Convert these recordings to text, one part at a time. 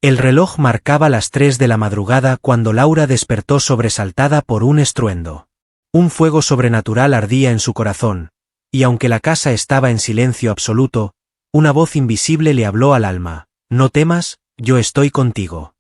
El reloj marcaba las 3 de la madrugada cuando Laura despertó sobresaltada por un estruendo. Un fuego sobrenatural ardía en su corazón, y aunque la casa estaba en silencio absoluto, una voz invisible le habló al alma: «No temas, yo estoy contigo».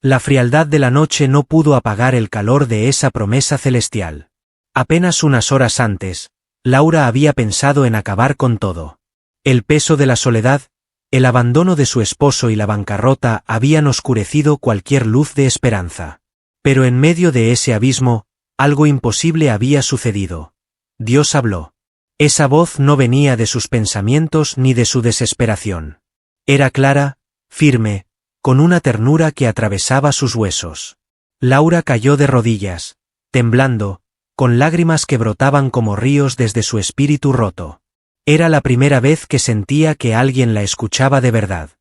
La frialdad de la noche no pudo apagar el calor de esa promesa celestial. Apenas unas horas antes, Laura había pensado en acabar con todo. El peso de la soledad, el abandono de su esposo y la bancarrota habían oscurecido cualquier luz de esperanza. Pero en medio de ese abismo, algo imposible había sucedido. Dios habló. Esa voz no venía de sus pensamientos ni de su desesperación. Era clara, firme, con una ternura que atravesaba sus huesos. Laura cayó de rodillas, temblando, con lágrimas que brotaban como ríos desde su espíritu roto. Era la primera vez que sentía que alguien la escuchaba de verdad.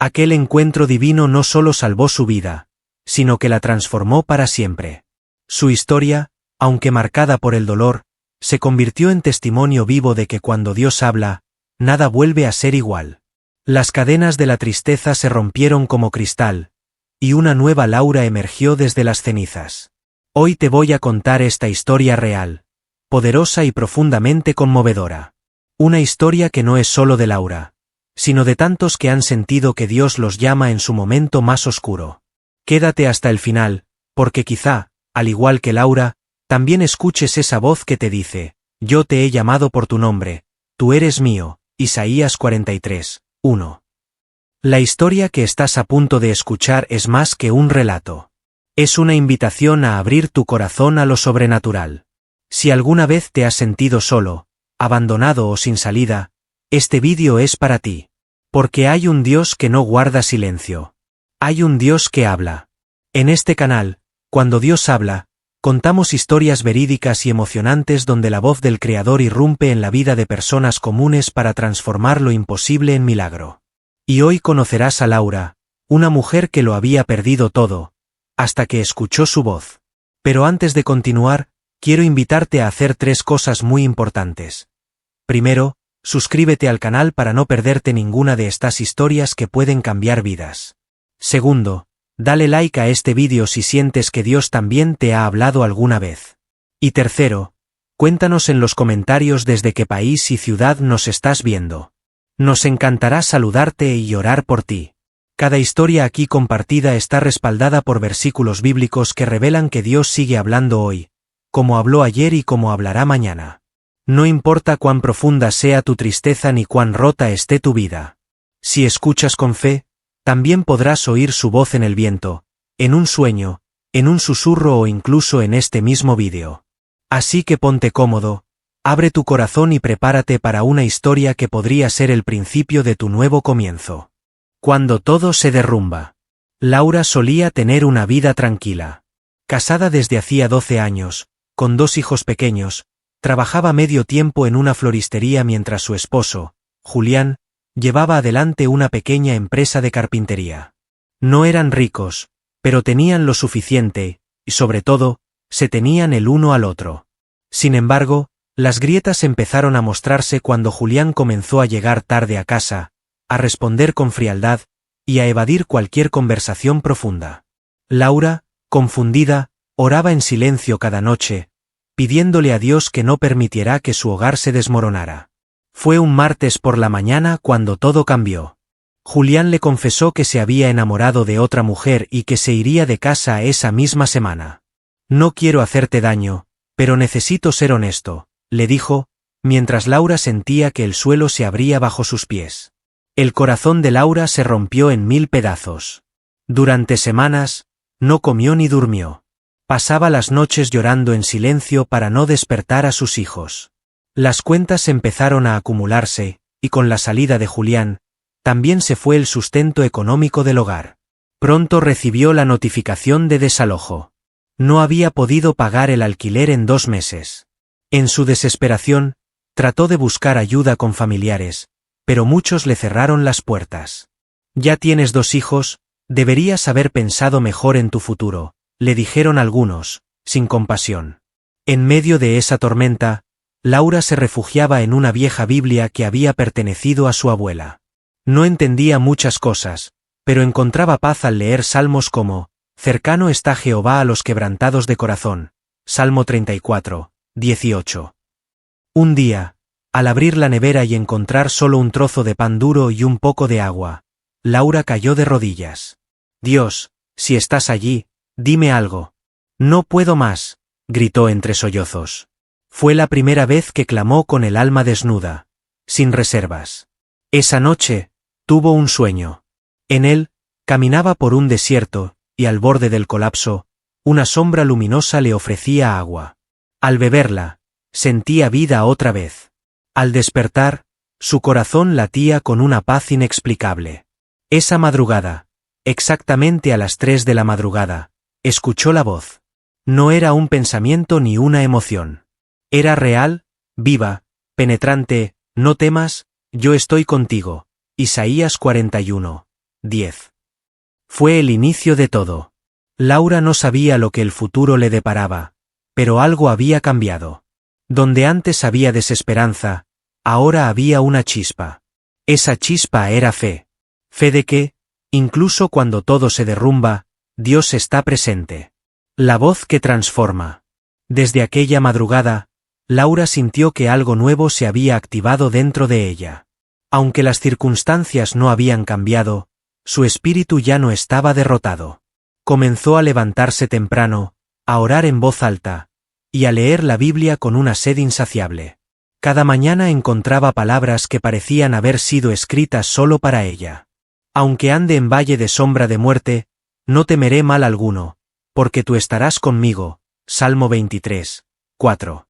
Aquel encuentro divino no solo salvó su vida, sino que la transformó para siempre. Su historia, aunque marcada por el dolor, se convirtió en testimonio vivo de que cuando Dios habla, nada vuelve a ser igual. Las cadenas de la tristeza se rompieron como cristal, y una nueva Laura emergió desde las cenizas. Hoy te voy a contar esta historia real, poderosa y profundamente conmovedora. Una historia que no es solo de Laura, sino de tantos que han sentido que Dios los llama en su momento más oscuro. Quédate hasta el final, porque quizá, al igual que Laura, también escuches esa voz que te dice: «Yo te he llamado por tu nombre, tú eres mío». Isaías 43, 1. La historia que estás a punto de escuchar es más que un relato. Es una invitación a abrir tu corazón a lo sobrenatural. Si alguna vez te has sentido solo, abandonado o sin salida, este vídeo es para ti. Porque hay un Dios que no guarda silencio. Hay un Dios que habla. En este canal, cuando Dios habla, contamos historias verídicas y emocionantes donde la voz del Creador irrumpe en la vida de personas comunes para transformar lo imposible en milagro. Y hoy conocerás a Laura, una mujer que lo había perdido todo, hasta que escuchó su voz. Pero antes de continuar, quiero invitarte a hacer 3 cosas muy importantes. Primero, suscríbete al canal para no perderte ninguna de estas historias que pueden cambiar vidas. Segundo, dale like a este vídeo si sientes que Dios también te ha hablado alguna vez. Y tercero, cuéntanos en los comentarios desde qué país y ciudad nos estás viendo. Nos encantará saludarte y orar por ti. Cada historia aquí compartida está respaldada por versículos bíblicos que revelan que Dios sigue hablando hoy, como habló ayer y como hablará mañana. No importa cuán profunda sea tu tristeza ni cuán rota esté tu vida. Si escuchas con fe, también podrás oír su voz en el viento, en un sueño, en un susurro o incluso en este mismo vídeo. Así que ponte cómodo, abre tu corazón y prepárate para una historia que podría ser el principio de tu nuevo comienzo. Cuando todo se derrumba. Laura solía tener una vida tranquila. Casada desde hacía 12 años, con 2 hijos pequeños, trabajaba medio tiempo en una floristería mientras su esposo, Julián, llevaba adelante una pequeña empresa de carpintería. No eran ricos, pero tenían lo suficiente, y sobre todo, se tenían el uno al otro. Sin embargo, las grietas empezaron a mostrarse cuando Julián comenzó a llegar tarde a casa, a responder con frialdad, y a evadir cualquier conversación profunda. Laura, confundida, oraba en silencio cada noche, pidiéndole a Dios que no permitiera que su hogar se desmoronara. Fue un martes por la mañana cuando todo cambió. Julián le confesó que se había enamorado de otra mujer y que se iría de casa esa misma semana. «No quiero hacerte daño, pero necesito ser honesto», le dijo, mientras Laura sentía que el suelo se abría bajo sus pies. El corazón de Laura se rompió en 1000 pedazos. Durante semanas, no comió ni durmió. Pasaba las noches llorando en silencio para no despertar a sus hijos. Las cuentas empezaron a acumularse, y con la salida de Julián, también se fue el sustento económico del hogar. Pronto recibió la notificación de desalojo. No había podido pagar el alquiler en 2 meses. En su desesperación, trató de buscar ayuda con familiares, pero muchos le cerraron las puertas. «Ya tienes 2 hijos, deberías haber pensado mejor en tu futuro», le dijeron algunos, sin compasión. En medio de esa tormenta, Laura se refugiaba en una vieja Biblia que había pertenecido a su abuela. No entendía muchas cosas, pero encontraba paz al leer salmos como, cercano está Jehová a los quebrantados de corazón, Salmo 34, 18. Un día, al abrir la nevera y encontrar solo un trozo de pan duro y un poco de agua, Laura cayó de rodillas. Dios, si estás allí, dime algo. No puedo más, gritó entre sollozos. Fue la primera vez que clamó con el alma desnuda, sin reservas. Esa noche, tuvo un sueño. En él, caminaba por un desierto, y al borde del colapso, una sombra luminosa le ofrecía agua. Al beberla, sentía vida otra vez. Al despertar, su corazón latía con una paz inexplicable. Esa madrugada, exactamente a las 3 de la madrugada, escuchó la voz. No era un pensamiento ni una emoción. Era real, viva, penetrante, no temas, yo estoy contigo. Isaías 41, 10. Fue el inicio de todo. Laura no sabía lo que el futuro le deparaba, pero algo había cambiado. Donde antes había desesperanza, ahora había una chispa. Esa chispa era fe. Fe de que, incluso cuando todo se derrumba, Dios está presente. La voz que transforma. Desde aquella madrugada, Laura sintió que algo nuevo se había activado dentro de ella. Aunque las circunstancias no habían cambiado, su espíritu ya no estaba derrotado. Comenzó a levantarse temprano, a orar en voz alta, y a leer la Biblia con una sed insaciable. Cada mañana encontraba palabras que parecían haber sido escritas solo para ella. Aunque ande en valle de sombra de muerte, no temeré mal alguno, porque tú estarás conmigo. Salmo 23, 4.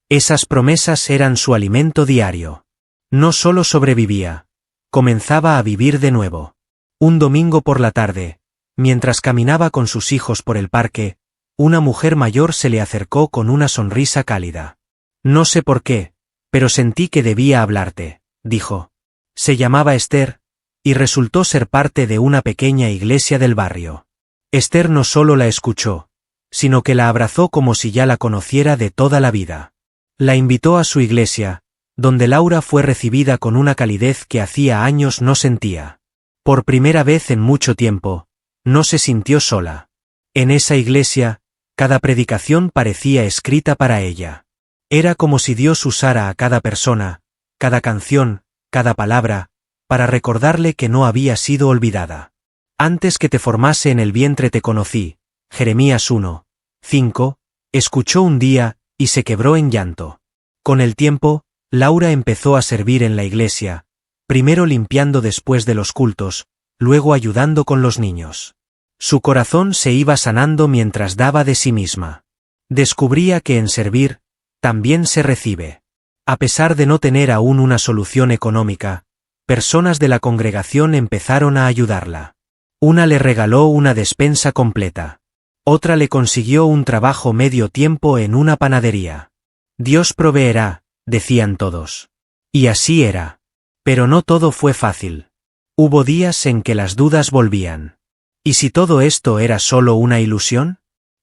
Esas promesas eran su alimento diario. No solo sobrevivía, comenzaba a vivir de nuevo. Un domingo por la tarde, mientras caminaba con sus hijos por el parque, una mujer mayor se le acercó con una sonrisa cálida. No sé por qué, pero sentí que debía hablarte, dijo. Se llamaba Esther, y resultó ser parte de una pequeña iglesia del barrio. Esther no solo la escuchó, sino que la abrazó como si ya la conociera de toda la vida. La invitó a su iglesia, donde Laura fue recibida con una calidez que hacía años no sentía. Por primera vez en mucho tiempo, no se sintió sola. En esa iglesia, cada predicación parecía escrita para ella. Era como si Dios usara a cada persona, cada canción, cada palabra, para recordarle que no había sido olvidada. Antes que te formase en el vientre te conocí. Jeremías 1, 5, escuchó un día, y se quebró en llanto. Con el tiempo, Laura empezó a servir en la iglesia, primero limpiando después de los cultos, luego ayudando con los niños. Su corazón se iba sanando mientras daba de sí misma. Descubría que en servir, también se recibe. A pesar de no tener aún una solución económica, personas de la congregación empezaron a ayudarla. Una le regaló una despensa completa. Otra le consiguió un trabajo medio tiempo en una panadería. Dios proveerá, decían todos. Y así era. Pero no todo fue fácil. Hubo días en que las dudas volvían. ¿Y si todo esto era solo una ilusión?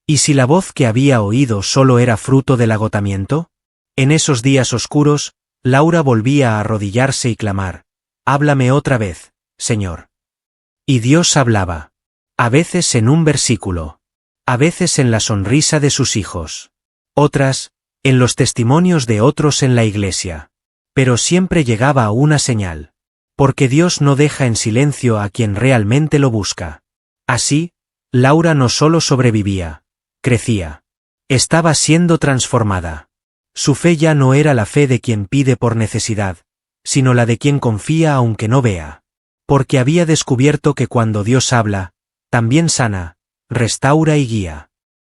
¿Y si la voz que había oído solo era fruto del agotamiento? En esos días oscuros, Laura volvía a arrodillarse y clamar: «Háblame otra vez, Señor». Y Dios hablaba. A veces en un versículo. A veces en la sonrisa de sus hijos. Otras, en los testimonios de otros en la iglesia. Pero siempre llegaba una señal. Porque Dios no deja en silencio a quien realmente lo busca. Así, Laura no solo sobrevivía, crecía. Estaba siendo transformada. Su fe ya no era la fe de quien pide por necesidad, sino la de quien confía aunque no vea. Porque había descubierto que cuando Dios habla, también sana, restaura y guía.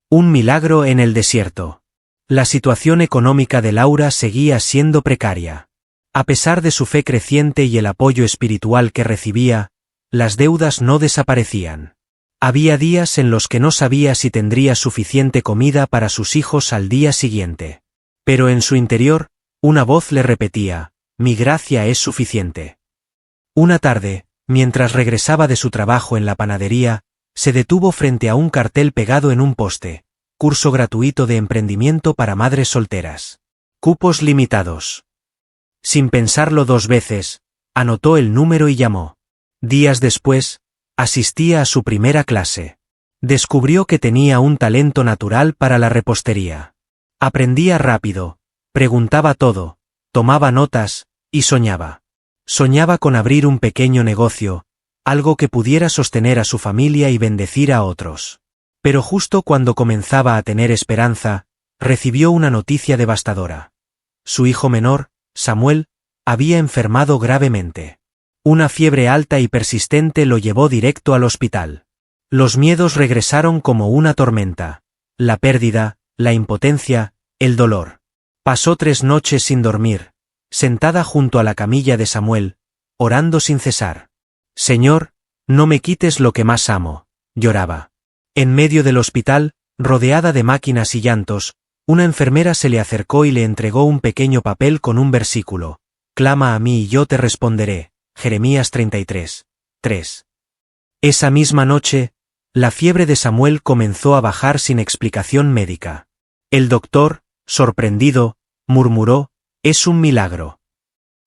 Un milagro en el desierto. La situación económica de Laura seguía siendo precaria. A pesar de su fe creciente y el apoyo espiritual que recibía, las deudas no desaparecían. Había días en los que no sabía si tendría suficiente comida para sus hijos al día siguiente. Pero en su interior, una voz le repetía: «Mi gracia es suficiente». Una tarde, mientras regresaba de su trabajo en la panadería, se detuvo frente a un cartel pegado en un poste: curso gratuito de emprendimiento para madres solteras. Cupos limitados. Sin pensarlo dos veces, anotó el número y llamó. Días después, Asistía a su primera clase. Descubrió que tenía un talento natural para la repostería. Aprendía rápido, preguntaba todo, tomaba notas, y soñaba. Soñaba con abrir un pequeño negocio, algo que pudiera sostener a su familia y bendecir a otros. Pero justo cuando comenzaba a tener esperanza, recibió una noticia devastadora. Su hijo menor, Samuel, había enfermado gravemente. Una fiebre alta y persistente lo llevó directo al hospital. Los miedos regresaron como una tormenta. La pérdida, la impotencia, el dolor. Pasó 3 noches sin dormir, sentada junto a la camilla de Samuel, orando sin cesar. «Señor, no me quites lo que más amo», lloraba. En medio del hospital, rodeada de máquinas y llantos, una enfermera se le acercó y le entregó un pequeño papel con un versículo. «Clama a mí y yo te responderé». Jeremías 33, 3. Esa misma noche, la fiebre de Samuel comenzó a bajar sin explicación médica. El doctor, sorprendido, murmuró: «Es un milagro».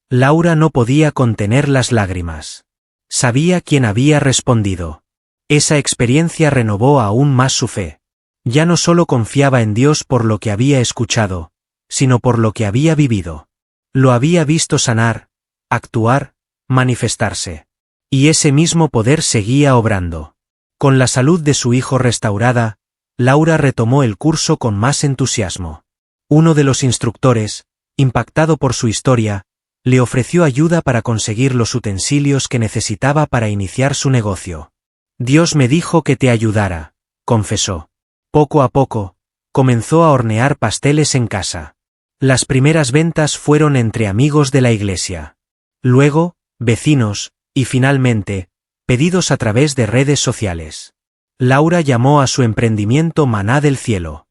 Laura no podía contener las lágrimas. Sabía quién había respondido. Esa experiencia renovó aún más su fe. Ya no solo confiaba en Dios por lo que había escuchado, sino por lo que había vivido. Lo había visto sanar, actuar, manifestarse. Y ese mismo poder seguía obrando. Con la salud de su hijo restaurada, Laura retomó el curso con más entusiasmo. Uno de los instructores, impactado por su historia, le ofreció ayuda para conseguir los utensilios que necesitaba para iniciar su negocio. «Dios me dijo que te ayudara», confesó. Poco a poco, comenzó a hornear pasteles en casa. Las primeras ventas fueron entre amigos de la iglesia. Luego, vecinos, y finalmente, pedidos a través de redes sociales. Laura llamó a su emprendimiento Maná del Cielo.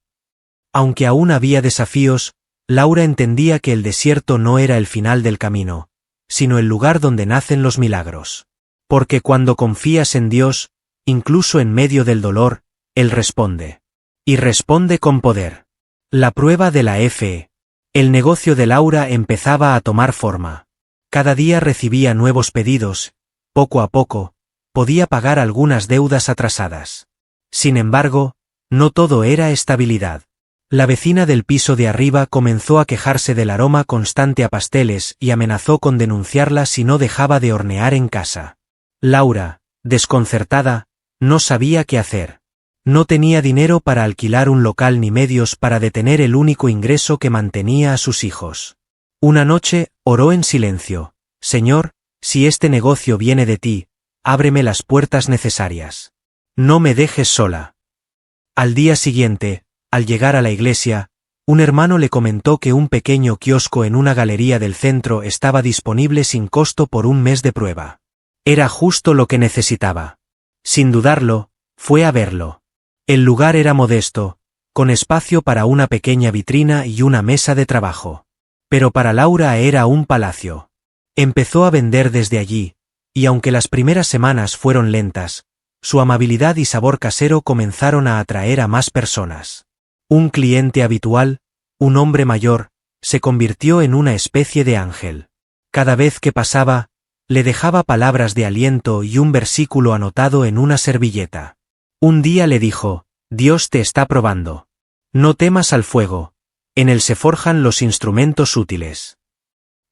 Aunque aún había desafíos, Laura entendía que el desierto no era el final del camino, sino el lugar donde nacen los milagros. Porque cuando confías en Dios, incluso en medio del dolor, Él responde. Y responde con poder. La prueba de la fe. El negocio de Laura empezaba a tomar forma. Cada día recibía nuevos pedidos, poco a poco, podía pagar algunas deudas atrasadas. Sin embargo, no todo era estabilidad. La vecina del piso de arriba comenzó a quejarse del aroma constante a pasteles y amenazó con denunciarla si no dejaba de hornear en casa. Laura, desconcertada, no sabía qué hacer. No tenía dinero para alquilar un local ni medios para detener el único ingreso que mantenía a sus hijos. Una noche, oró en silencio: «Señor, si este negocio viene de ti, ábreme las puertas necesarias. No me dejes sola». Al día siguiente, al llegar a la iglesia, un hermano le comentó que un pequeño kiosco en una galería del centro estaba disponible sin costo por un mes de prueba. Era justo lo que necesitaba. Sin dudarlo, fue a verlo. El lugar era modesto, con espacio para una pequeña vitrina y una mesa de trabajo. Pero para Laura era un palacio. Empezó a vender desde allí, y aunque las primeras semanas fueron lentas, su amabilidad y sabor casero comenzaron a atraer a más personas. Un cliente habitual, un hombre mayor, se convirtió en una especie de ángel. Cada vez que pasaba, le dejaba palabras de aliento y un versículo anotado en una servilleta. Un día le dijo: «Dios te está probando. No temas al fuego, en él se forjan los instrumentos útiles».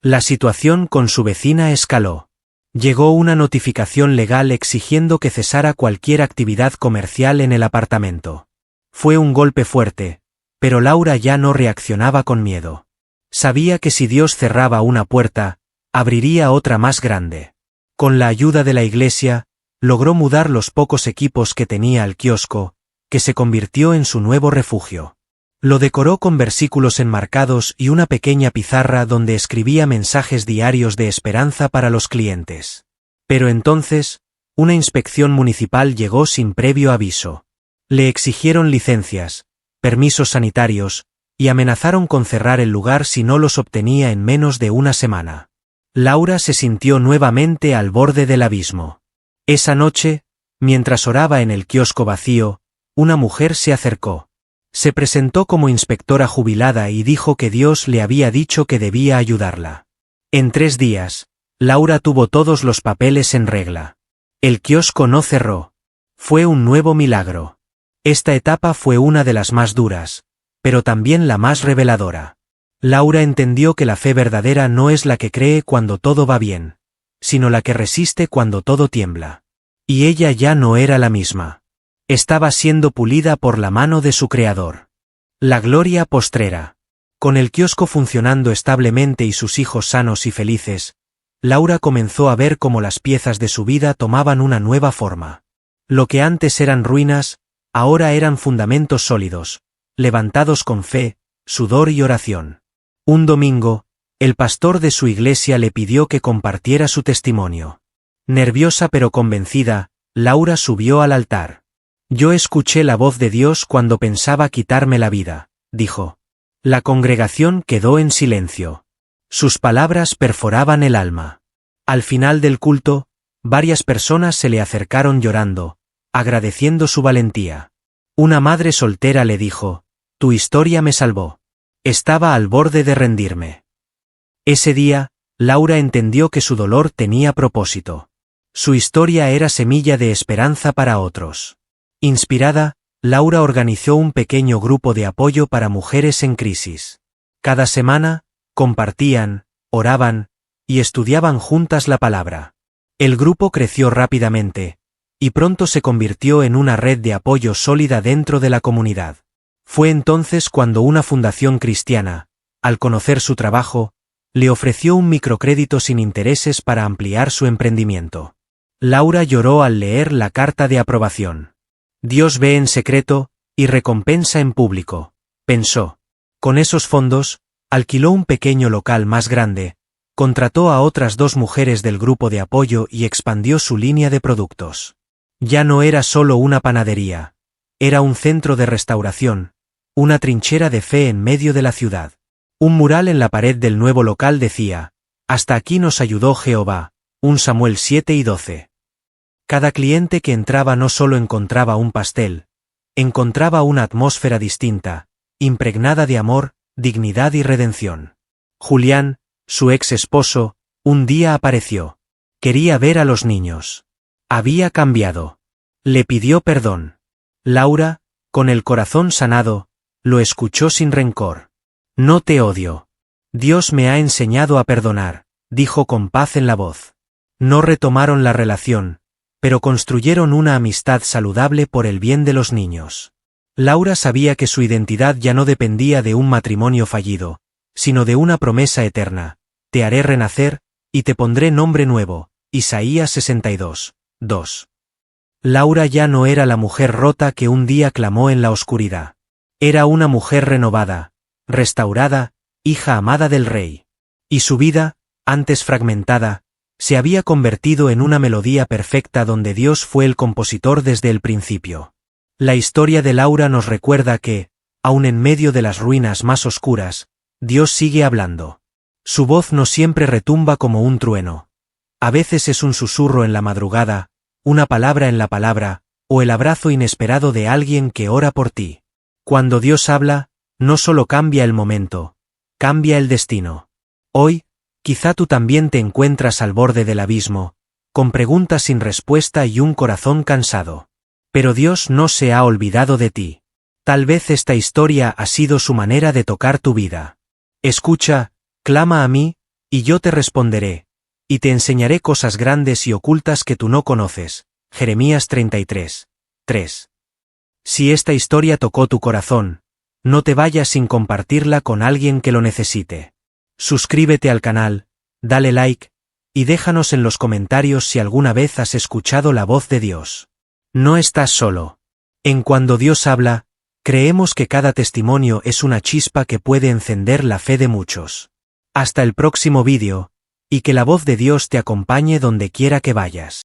La situación con su vecina escaló. Llegó una notificación legal exigiendo que cesara cualquier actividad comercial en el apartamento. Fue un golpe fuerte, pero Laura ya no reaccionaba con miedo. Sabía que si Dios cerraba una puerta, abriría otra más grande. Con la ayuda de la iglesia, logró mudar los pocos equipos que tenía al kiosco, que se convirtió en su nuevo refugio. Lo decoró con versículos enmarcados y una pequeña pizarra donde escribía mensajes diarios de esperanza para los clientes. Pero entonces, una inspección municipal llegó sin previo aviso. Le exigieron licencias, permisos sanitarios, y amenazaron con cerrar el lugar si no los obtenía en menos de una semana. Laura se sintió nuevamente al borde del abismo. Esa noche, mientras oraba en el kiosco vacío, una mujer se acercó. Se presentó como inspectora jubilada y dijo que Dios le había dicho que debía ayudarla. En 3 días, Laura tuvo todos los papeles en regla. El kiosco no cerró. Fue un nuevo milagro. Esta etapa fue una de las más duras, pero también la más reveladora. Laura entendió que la fe verdadera no es la que cree cuando todo va bien, sino la que resiste cuando todo tiembla. Y ella ya no era la misma. Estaba siendo pulida por la mano de su creador. La gloria postrera. Con el kiosco funcionando establemente y sus hijos sanos y felices, Laura comenzó a ver cómo las piezas de su vida tomaban una nueva forma. Lo que antes eran ruinas, ahora eran fundamentos sólidos, levantados con fe, sudor y oración. Un domingo, el pastor de su iglesia le pidió que compartiera su testimonio. Nerviosa pero convencida, Laura subió al altar. Yo escuché la voz de Dios cuando pensaba quitarme la vida, dijo. La congregación quedó en silencio. Sus palabras perforaban el alma. Al final del culto, varias personas se le acercaron llorando, agradeciendo su valentía. Una madre soltera le dijo, «Tu historia me salvó. Estaba al borde de rendirme». Ese día, Laura entendió que su dolor tenía propósito. Su historia era semilla de esperanza para otros. Inspirada, Laura organizó un pequeño grupo de apoyo para mujeres en crisis. Cada semana, compartían, oraban, y estudiaban juntas la palabra. El grupo creció rápidamente, y pronto se convirtió en una red de apoyo sólida dentro de la comunidad. Fue entonces cuando una fundación cristiana, al conocer su trabajo, le ofreció un microcrédito sin intereses para ampliar su emprendimiento. Laura lloró al leer la carta de aprobación. Dios ve en secreto, y recompensa en público, pensó. Con esos fondos, alquiló un pequeño local más grande, contrató a otras 2 mujeres del grupo de apoyo y expandió su línea de productos. Ya no era solo una panadería, era un centro de restauración, una trinchera de fe en medio de la ciudad. Un mural en la pared del nuevo local decía, «Hasta aquí nos ayudó Jehová», 1 Samuel 7 y 12. Cada cliente que entraba no solo encontraba un pastel, encontraba una atmósfera distinta, impregnada de amor, dignidad y redención. Julián, su ex esposo, un día apareció. Quería ver a los niños. Había cambiado. Le pidió perdón. Laura, con el corazón sanado, lo escuchó sin rencor. No te odio. Dios me ha enseñado a perdonar, dijo con paz en la voz. No retomaron la relación, pero construyeron una amistad saludable por el bien de los niños. Laura sabía que su identidad ya no dependía de un matrimonio fallido, sino de una promesa eterna. Te haré renacer, y te pondré nombre nuevo. Isaías 62, 2. Laura ya no era la mujer rota que un día clamó en la oscuridad. Era una mujer renovada, restaurada, hija amada del Rey. Y su vida, antes fragmentada, se había convertido en una melodía perfecta donde Dios fue el compositor desde el principio. La historia de Laura nos recuerda que, aun en medio de las ruinas más oscuras, Dios sigue hablando. Su voz no siempre retumba como un trueno. A veces es un susurro en la madrugada, una palabra en la palabra, o el abrazo inesperado de alguien que ora por ti. Cuando Dios habla, no solo cambia el momento, cambia el destino. Hoy, quizá tú también te encuentras al borde del abismo, con preguntas sin respuesta y un corazón cansado. Pero Dios no se ha olvidado de ti. Tal vez esta historia ha sido su manera de tocar tu vida. Escucha, clama a mí, y yo te responderé, y te enseñaré cosas grandes y ocultas que tú no conoces. Jeremías 33, 3. Si esta historia tocó tu corazón, no te vayas sin compartirla con alguien que lo necesite. Suscríbete al canal, dale like, y déjanos en los comentarios si alguna vez has escuchado la voz de Dios. No estás solo. En Cuando Dios habla, creemos que cada testimonio es una chispa que puede encender la fe de muchos. Hasta el próximo vídeo, y que la voz de Dios te acompañe donde quiera que vayas.